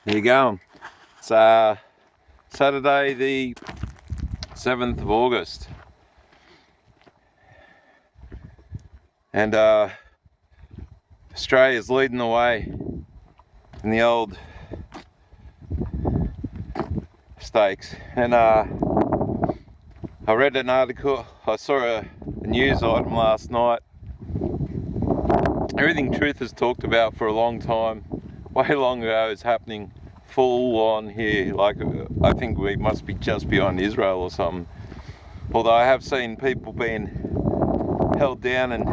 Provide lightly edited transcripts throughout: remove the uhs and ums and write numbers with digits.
There you go. It's Saturday the 7th of August. And Australia's leading the way in the old stakes. And I read an article, I saw a news item last night. Everything Truth has talked about for a long time, way long ago, is happening full on here. Like, I think we must be just beyond Israel or something. Although I have seen people being held down and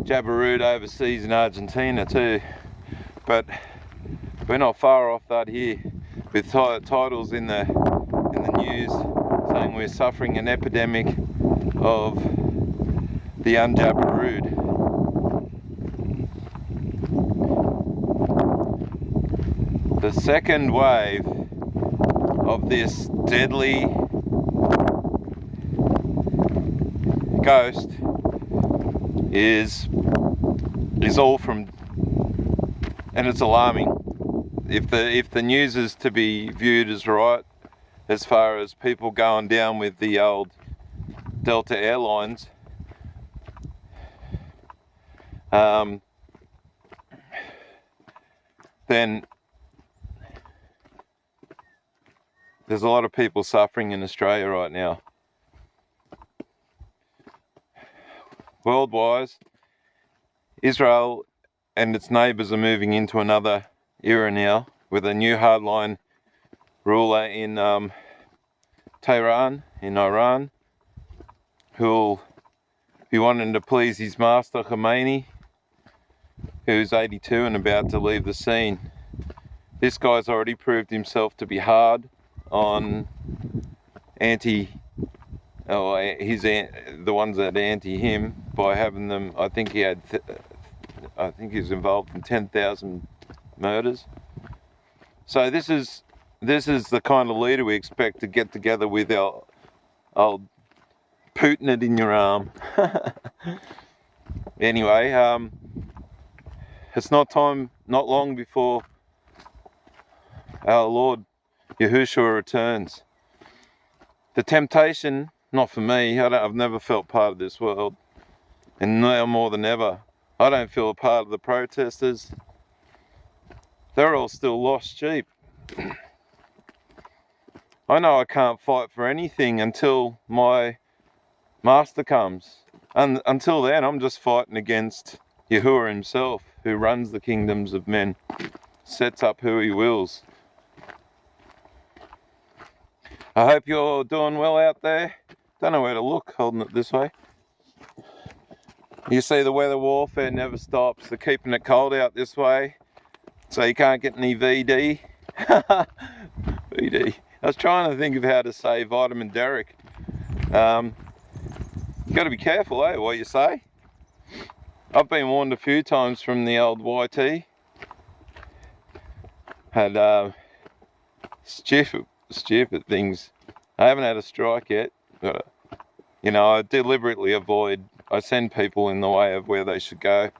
jabberied overseas in Argentina too. But we're not far off that here, with titles in the news saying we're suffering an epidemic of the unjabberood. The second wave of this deadly ghost is all from, and it's alarming. If the news is to be viewed as right, as far as people going down with the old Delta Airlines, then there's a lot of people suffering in Australia right now. Worldwide, Israel and its neighbours are moving into another era now, with a new hardline ruler in Tehran, in Iran, who'll be wanting to please his master Khomeini, who's 82 and about to leave the scene. This guy's already proved himself to be hard on the ones that anti him, by having them. I think he was involved in 10,000 murders. So this is the kind of leader we expect to get together with our old Putin it in your arm. Anyway, it's not long before our Lord Yahushua returns. The temptation, not for me, I've never felt part of this world, and now more than ever, I don't feel a part of the protesters. They're all still lost sheep. I know I can't fight for anything until my master comes. And until then, I'm just fighting against Yahuwah himself, who runs the kingdoms of men, sets up who he wills. I hope you're doing well out there. Don't know where to look, holding it this way. You see, the weather warfare never stops. They're keeping it cold out this way, so you can't get any VD. VD. I was trying to think of how to say vitamin Derek. Got to be careful, what you say. I've been warned a few times from the old YT. Had stupid things. I haven't had a strike yet, but I deliberately I send people in the way of where they should go.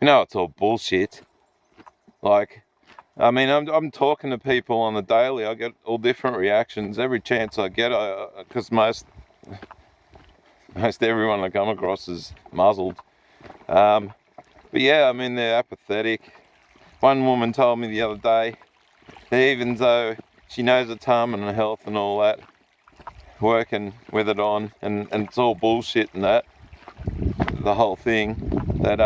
It's all bullshit. Like, I mean, I'm talking to people on the daily. I get all different reactions every chance I get, because most everyone I come across is muzzled. But yeah, I mean, they're apathetic. One woman told me the other day that even though she knows it's harming her health and all that, working with it on, and it's all bullshit and that, the whole thing, that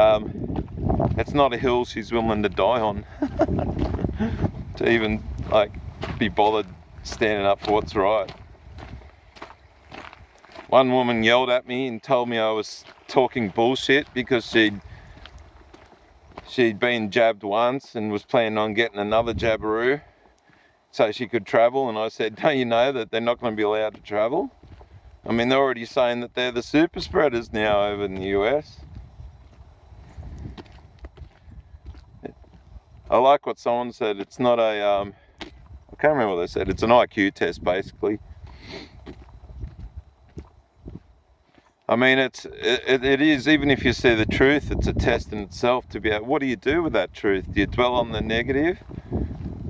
it's not a hill she's willing to die on to even be bothered standing up for what's right. One woman yelled at me and told me I was talking bullshit because she'd been jabbed once and was planning on getting another jabberoo so she could travel, and I said, don't you know that they're not going to be allowed to travel? I mean, they're already saying that they're the super spreaders now over in the US. I like what someone said. It's not I can't remember what they said. It's an IQ test, basically. I mean, it is, even if you see the truth, it's a test in itself to be able, what do you do with that truth? Do you dwell on the negative?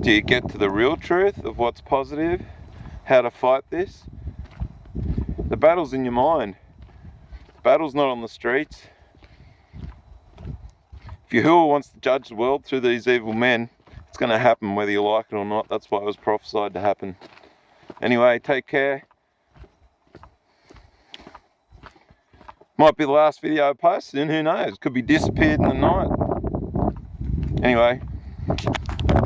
Do you get to the real truth of what's positive? How to fight this? The battle's in your mind. The battle's not on the streets. If Yahuwah wants to judge the world through these evil men, it's going to happen whether you like it or not. That's why it was prophesied to happen. Anyway, take care. Might be the last video I post, and who knows? Could be disappeared in the night. Anyway.